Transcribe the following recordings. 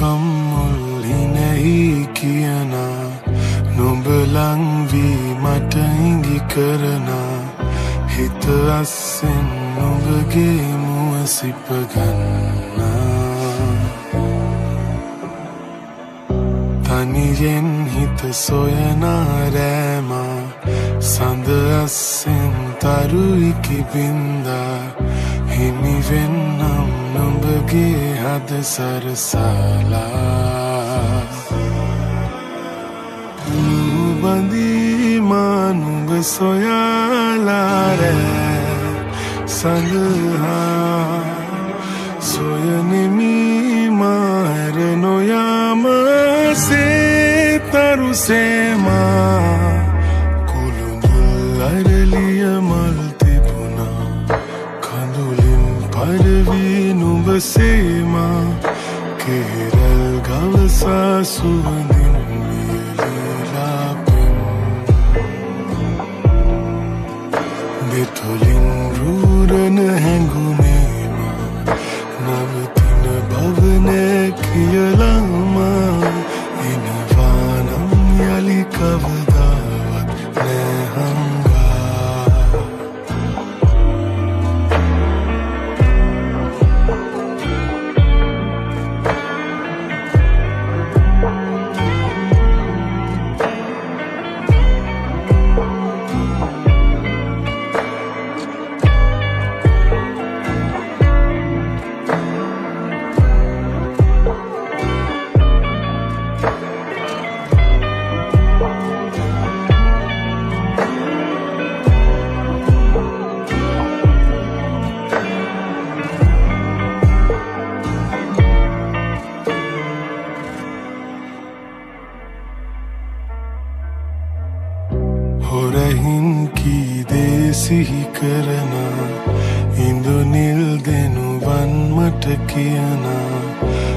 කම්මුල් හිනෙහි කියනා නුඹ ලං වී මට ඉඟි කරනා හිත අස්සෙන් නුඹගේ මුව සිප ගන්නා තනියෙන් හිත සොයනා රෑමා සඳ අස්සෙන් තරු ඉකි බින්දා හිමි වෙන්නම් නුඹගේ හද සරසලා නුඹඳී නුඹ සොයාලා රෑ සඳහා සොයනෙමි මාර නොයාම සේතරු සේමා කුළුඳුල් අරලිය මල් තිබුණා කඳුලින් පරවී නුඹ සේමා කෙරල් ගවසා සුවඳින් මියලලා දෙතොලින් රුරන හැඟුමේමා නවතින බවන කියලාමා එනවා නම් යලි කවදාවත් නැහංගා හොරහින් කී දේ සිහි කරනා ඉඳුනිල් දෙනුවන් මට කියනා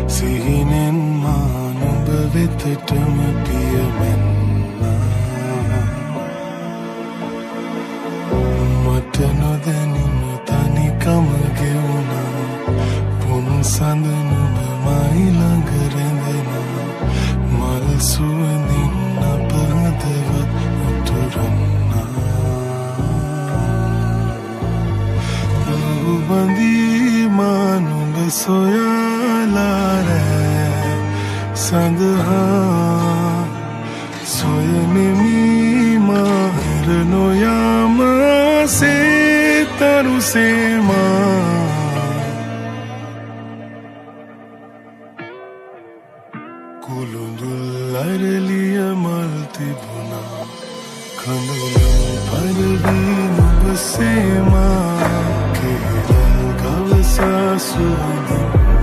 සිහිනෙන් මා නුඹ වෙතටම පියමෙන්නා මට නොදැනිම තනිකම ගෙවුණා පුන් සඳ නුඹ මයි ළඟ රැඳෙනා මල් සුවඳින් අප හදවත් නුඹඳී නුඹ සොයාලා රෑ සඳහා සොයනෙමි මාර නොයාම සේතරු සේමා කුළුඳුල් අරලිය මල් තිබුණා කඳුලින් පරවී නුඹ සේමා කෙරල් ගවසා සුවඳින්